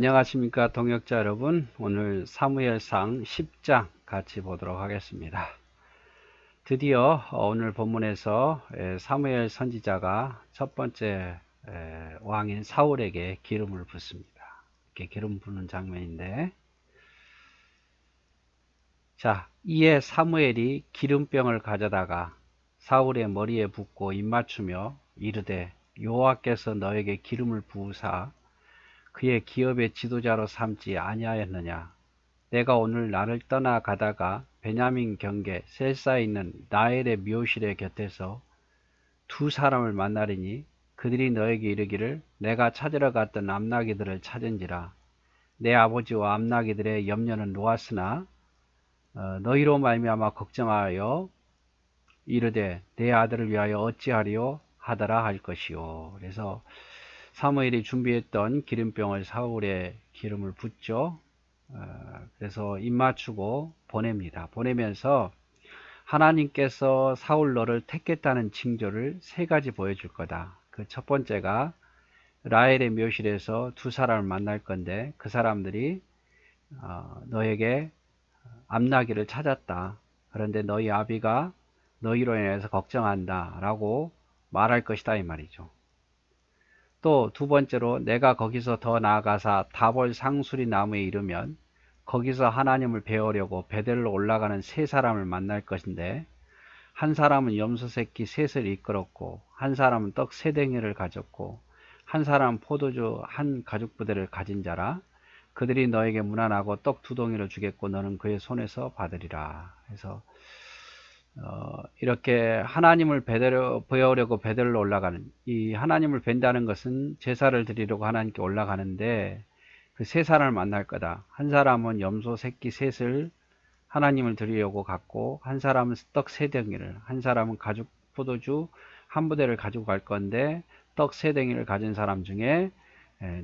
안녕하십니까 동역자 여러분. 오늘 사무엘상 10장 같이 보도록 하겠습니다. 드디어 오늘 본문에서 사무엘 선지자가 첫 번째 왕인 사울에게 기름을 붓습니다. 이렇게 기름 부는 장면인데, 자, 이에 사무엘이 기름병을 가져다가 사울의 머리에 붓고 입맞추며 이르되, 여호와께서 너에게 기름을 부으사 그의 기업의 지도자로 삼지 아니하였느냐? 내가 오늘 나를 떠나 가다가 베냐민 경계 셀사에 있는 나엘의 묘실의 곁에서 두 사람을 만나리니 그들이 너에게 이르기를 내가 찾으러 갔던 암나기들을 찾은지라. 내 아버지와 암나기들의 염려는 놓았으나 너희로 말미암아 걱정하여 이르되 내 아들을 위하여 어찌하리요 하더라 할 것이요. 그래서 사무엘이 준비했던 기름병을 사울의 기름을 붓죠. 그래서 입맞추고 보냅니다. 보내면서 하나님께서 사울 너를 택했다는 징조를 세 가지 보여줄 거다. 그 첫 번째가 라헬의 묘실에서 두 사람을 만날 건데, 그 사람들이 너에게 암나기를 찾았다. 그런데 너희 아비가 너희로 인해서 걱정한다 라고 말할 것이다 이 말이죠. 또 두 번째로 내가 거기서 더 나아가서 다볼 상수리 나무에 이르면 거기서 하나님을 배우려고 베델로 올라가는 세 사람을 만날 것인데, 한 사람은 염소 새끼 셋을 이끌었고 한 사람은 떡 세 댕이를 가졌고 한 사람은 포도주 한 가죽 부대를 가진 자라. 그들이 너에게 문안하고 떡 두 덩이를 주겠고 너는 그의 손에서 받으리라. 그래서 이렇게 하나님을 배우려고 베델로 올라가는, 이 하나님을 뵌다는 것은 제사를 드리려고 하나님께 올라가는데 그 세 사람을 만날 거다. 한 사람은 염소 새끼 셋을 하나님을 드리려고 갔고, 한 사람은 떡 세 덩이를, 한 사람은 가죽 포도주 한 부대를 가지고 갈 건데, 떡 세 덩이를 가진 사람 중에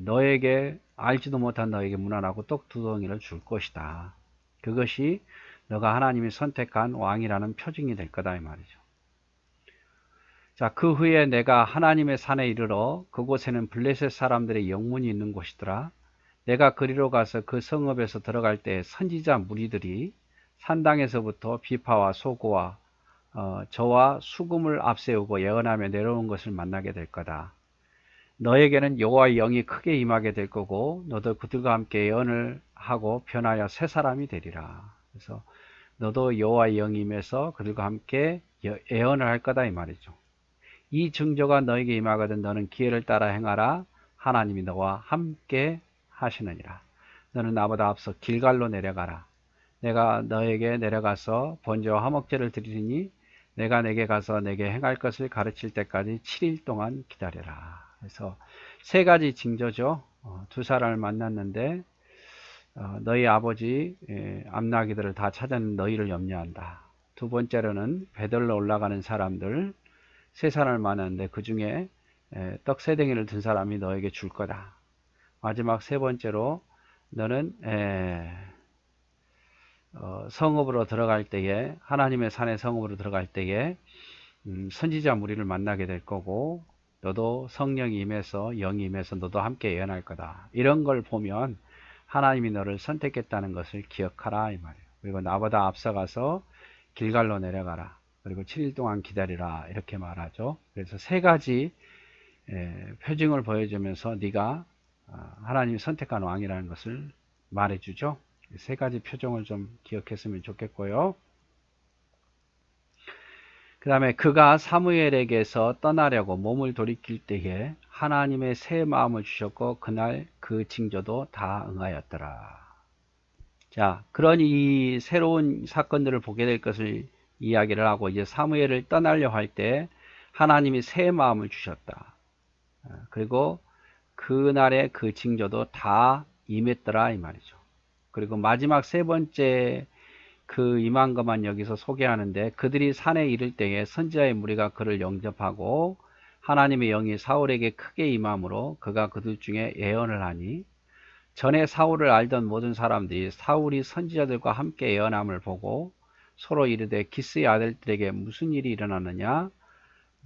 너에게 알지도 못한 너에게 문안하고 떡 두 덩이를 줄 것이다. 그것이 너가 하나님이 선택한 왕이라는 표징이 될 거다 이 말이죠. 자, 그 후에 내가 하나님의 산에 이르러 그곳에는 블레셋 사람들의 영문이 있는 곳이더라. 내가 그리로 가서 그 성읍에서 들어갈 때 선지자 무리들이 산당에서부터 비파와 소고와 저와 수금을 앞세우고 예언하며 내려온 것을 만나게 될 거다. 너에게는 여호와의 영이 크게 임하게 될 거고 너도 그들과 함께 예언을 하고 변하여 새 사람이 되리라. 그래서 너도 여호와의 영이 임해서 그들과 함께 예언을 할 거다 이 말이죠. 이 징조가 너에게 임하거든 너는 기회를 따라 행하라. 하나님이 너와 함께 하시느니라. 너는 나보다 앞서 길갈로 내려가라. 내가 너에게 내려가서 번제와 화목제를 드리니 내가 내게 가서 내게 행할 것을 가르칠 때까지 7일 동안 기다려라. 그래서 세 가지 징조죠. 두 사람을 만났는데 너희 아버지 암나기들을 다 찾아낸 너희를 염려한다. 두 번째로는 베들로 올라가는 사람들 세 사람을 만났는데 그 중에 떡 세 덩이를 든 사람이 너에게 줄 거다. 마지막 세 번째로 너는 성읍으로 들어갈 때에, 하나님의 산의 성읍으로 들어갈 때에 선지자 무리를 만나게 될 거고 너도 성령이 임해서 영이 임해서 너도 함께 예언할 거다. 이런 걸 보면 하나님이 너를 선택했다는 것을 기억하라 이 말이에요. 그리고 나보다 앞서가서 길갈로 내려가라. 그리고 7일 동안 기다리라 이렇게 말하죠. 그래서 세 가지 표징을 보여주면서 네가 하나님이 선택한 왕이라는 것을 말해주죠. 세 가지 표정을 좀 기억했으면 좋겠고요. 그 다음에 그가 사무엘에게서 떠나려고 몸을 돌이킬 때에 하나님의 새 마음을 주셨고 그날 그 징조도 다 응하였더라. 자, 그런 이 새로운 사건들을 보게 될 것을 이야기를 하고 이제 사무엘을 떠나려 할 때 하나님이 새 마음을 주셨다. 그리고 그날의 그 징조도 다 임했더라 이 말이죠. 그리고 마지막 세 번째 그 임한 것만 여기서 소개하는데, 그들이 산에 이를 때에 선지자의 무리가 그를 영접하고 하나님의 영이 사울에게 크게 임함으로 그가 그들 중에 예언을 하니, 전에 사울을 알던 모든 사람들이 사울이 선지자들과 함께 예언함을 보고 서로 이르되 기스의 아들들에게 무슨 일이 일어나느냐,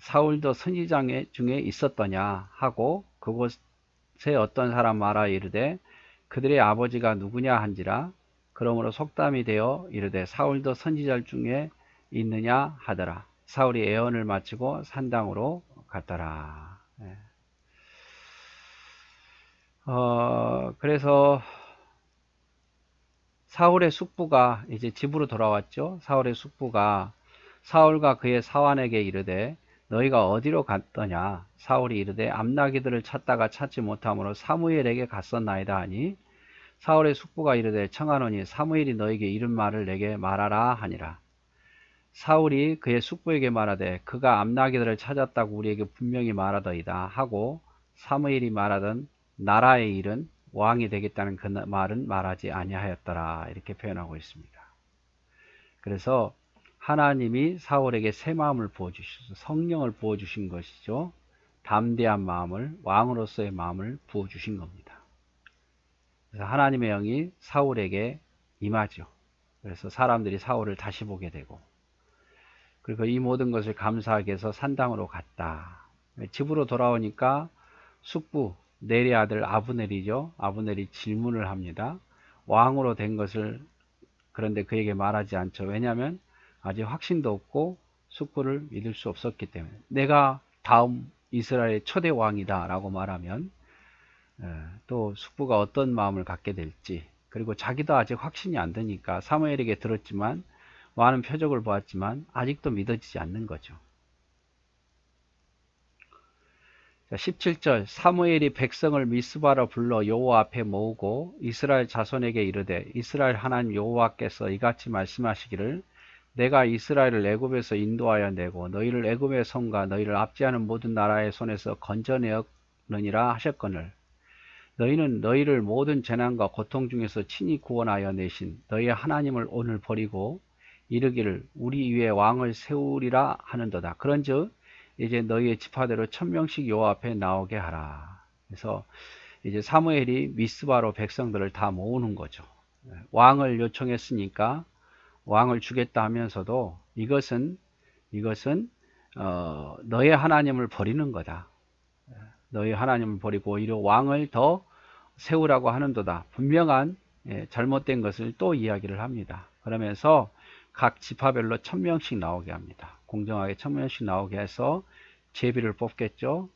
사울도 선지자 중에 있었더냐 하고 그곳에 어떤 사람 말하 이르되 그들의 아버지가 누구냐 한지라. 그러므로 속담이 되어 이르되 사울도 선지자 중에 있느냐 하더라. 사울이 애언을 마치고 산당으로 갔더라. 예. 그래서 사울의 숙부가 이제 집으로 돌아왔죠. 사울의 숙부가 사울과 그의 사환에게 이르되 너희가 어디로 갔더냐. 사울이 이르되 암나기들을 찾다가 찾지 못하므로 사무엘에게 갔었나이다 하니 사울의 숙부가 이르되 청하노니 사무엘이 너에게 이른 말을 내게 말하라 하니라. 사울이 그의 숙부에게 말하되 그가 암나기들을 찾았다고 우리에게 분명히 말하더이다 하고 사무엘이 말하던 나라의 일은 왕이 되겠다는 그 말은 말하지 아니하였더라. 이렇게 표현하고 있습니다. 그래서 하나님이 사울에게 새 마음을 부어주셔서 성령을 부어주신 것이죠. 담대한 마음을, 왕으로서의 마음을 부어주신 겁니다. 그래서 하나님의 영이 사울에게 임하죠. 그래서 사람들이 사울을 다시 보게 되고, 그리고 이 모든 것을 감사하게 해서 산당으로 갔다. 집으로 돌아오니까 숙부 넬의 아들 아브넬이죠. 아브넬이 질문을 합니다. 왕으로 된 것을 그런데 그에게 말하지 않죠. 왜냐하면 아직 확신도 없고 숙부를 믿을 수 없었기 때문에. 내가 다음 이스라엘의 초대 왕이다 라고 말하면 또 숙부가 어떤 마음을 갖게 될지, 그리고 자기도 아직 확신이 안 되니까 사무엘에게 들었지만 많은 표적을 보았지만 아직도 믿어지지 않는 거죠. 17절 사무엘이 백성을 미스바로 불러 여호와 앞에 모으고 이스라엘 자손에게 이르되 이스라엘 하나님 여호와께서 이같이 말씀하시기를 내가 이스라엘을 애굽에서 인도하여 내고 너희를 애굽의 손과 너희를 압제하는 모든 나라의 손에서 건져내었느니라 하셨거늘 너희는 너희를 모든 재난과 고통 중에서 친히 구원하여 내신 너희의 하나님을 오늘 버리고 이르기를 우리 위에 왕을 세우리라 하는도다. 그런즉 이제 너희의 지파대로 1000명씩 여호와 앞에 나오게 하라. 그래서 이제 사무엘이 미스바로 백성들을 다 모으는 거죠. 왕을 요청했으니까 왕을 주겠다 하면서도 이것은 너의 하나님을 버리는 거다. 너희 하나님을 버리고 오히려 왕을 더 세우라고 하는도다. 분명한 잘못된 것을 또 이야기를 합니다. 그러면서 각 지파별로 1000명씩 나오게 합니다. 공정하게 1000명씩 나오게 해서 제비를 뽑겠죠.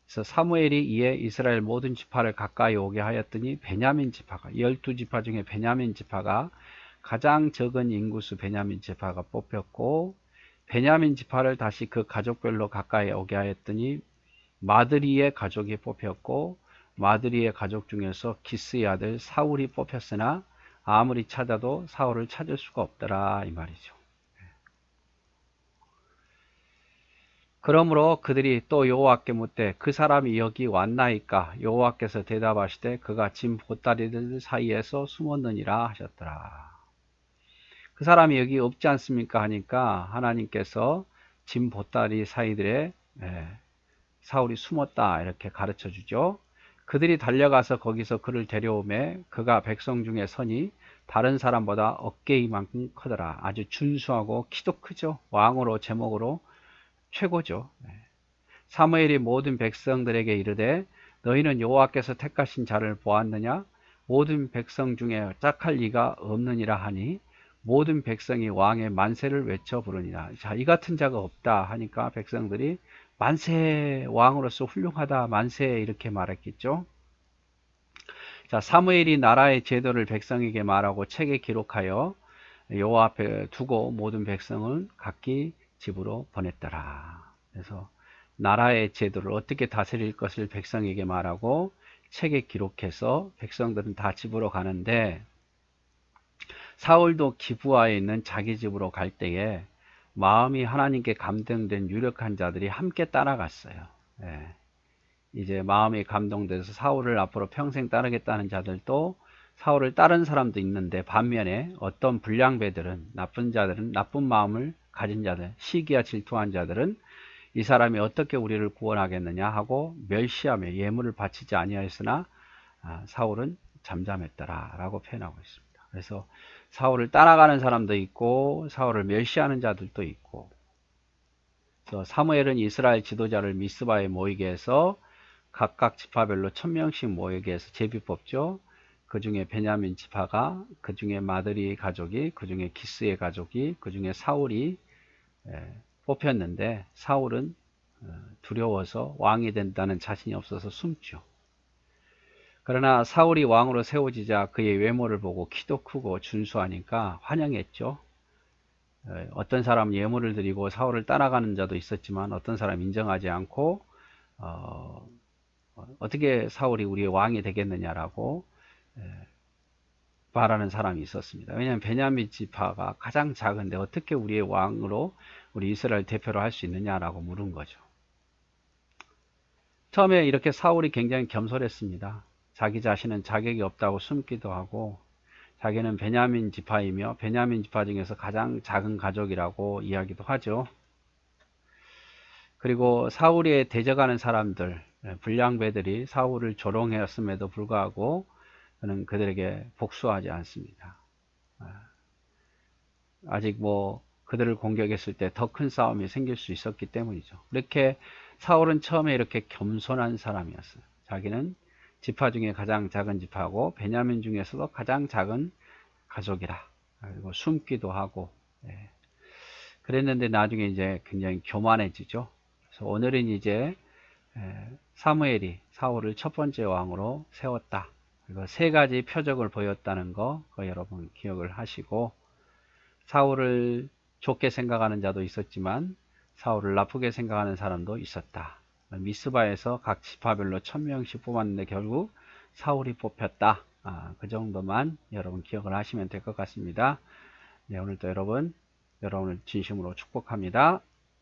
그래서 사무엘이 이에 이스라엘 모든 지파를 가까이 오게 하였더니 베냐민 지파가 12지파 중에 베냐민 지파가 가장 적은 인구수 베냐민 지파가 뽑혔고 베냐민 지파를 다시 그 가족별로 가까이 오게 하였더니 마드리의 가족이 뽑혔고 마드리의 가족 중에서 기스의 아들 사울이 뽑혔으나 아무리 찾아도 사울을 찾을 수가 없더라 이 말이죠. 그러므로 그들이 또 여호와께 묻되 그 사람이 여기 왔나이까 여호와께서 대답하시되 그가 짐 보따리들 사이에서 숨었느니라 하셨더라. 그 사람이 여기 없지 않습니까 하니까 하나님께서 짐 보따리 사이들에 사울이 숨었다 이렇게 가르쳐 주죠. 그들이 달려가서 거기서 그를 데려오매 그가 백성 중에 서니 다른 사람보다 어깨이만큼 크더라. 아주 준수하고 키도 크죠. 왕으로 제목으로 최고죠. 사무엘이 모든 백성들에게 이르되 너희는 여호와께서 택하신 자를 보았느냐? 모든 백성 중에 짝할 리가 없느니라 하니 모든 백성이 왕의 만세를 외쳐 부르니라. 자, 이 같은 자가 없다 하니까 백성들이 만세, 왕으로서 훌륭하다 만세 이렇게 말했겠죠. 자, 사무엘이 나라의 제도를 백성에게 말하고 책에 기록하여 여호와 앞에 두고 모든 백성을 각기 집으로 보냈더라. 그래서 나라의 제도를 어떻게 다스릴 것을 백성에게 말하고 책에 기록해서 백성들은 다 집으로 가는데 사울도 기브아에 있는 자기 집으로 갈 때에 마음이 하나님께 감동된 유력한 자들이 함께 따라갔어요. 이제 마음이 감동돼서 사울을 앞으로 평생 따르겠다는 자들도 사울을 따른 사람도 있는데 반면에 어떤 불량배들은 나쁜 자들은 나쁜 마음을 가진 자들 시기와 질투한 자들은 이 사람이 어떻게 우리를 구원하겠느냐 하고 멸시하며 예물을 바치지 아니하였으나 사울은 잠잠했더라 라고 표현하고 있습니다. 그래서 사울을 따라가는 사람도 있고 사울을 멸시하는 자들도 있고 그래서 사무엘은 이스라엘 지도자를 미스바에 모이게 해서 각각 지파별로 1000명씩 모이게 해서 제비 뽑죠. 그 중에 베냐민 지파가, 그 중에 마드리 가족이, 그 중에 기스의 가족이, 그 중에 사울이 뽑혔는데, 사울은 두려워서 왕이 된다는 자신이 없어서 숨죠. 그러나 사울이 왕으로 세워지자 그의 외모를 보고 키도 크고 준수하니까 환영했죠. 어떤 사람은 예물을 드리고 사울을 따라가는 자도 있었지만 어떤 사람 인정하지 않고 어떻게 사울이 우리의 왕이 되겠느냐라고 말하는 사람이 있었습니다. 왜냐하면 베냐민 지파가 가장 작은데 어떻게 우리의 왕으로 우리 이스라엘 대표로 할 수 있느냐라고 물은 거죠. 처음에 이렇게 사울이 굉장히 겸손했습니다. 자기 자신은 자격이 없다고 숨기도 하고 자기는 베냐민 지파이며 베냐민 지파 중에서 가장 작은 가족이라고 이야기도 하죠. 그리고 사울에 대적하는 사람들, 불량배들이 사울을 조롱했음에도 불구하고 그는 그들에게 복수하지 않습니다. 아직 그들을 공격했을 때 더 큰 싸움이 생길 수 있었기 때문이죠. 이렇게 사울은 처음에 이렇게 겸손한 사람이었어요. 자기는 지파 중에 가장 작은 지파고 베냐민 중에서도 가장 작은 가족이라. 그리고 숨기도 하고. 그랬는데 나중에 이제 굉장히 교만해지죠. 그래서 오늘은 이제 사무엘이 사울을 첫 번째 왕으로 세웠다. 그리고 세 가지 표적을 보였다는 거 여러분 기억을 하시고, 사울을 좋게 생각하는 자도 있었지만 사울을 나쁘게 생각하는 사람도 있었다. 미스바에서 각 지파별로 1000명씩 뽑았는데 결국 사울이 뽑혔다. 그 정도만 여러분 기억을 하시면 될 것 같습니다. 네, 오늘도 여러분을 진심으로 축복합니다.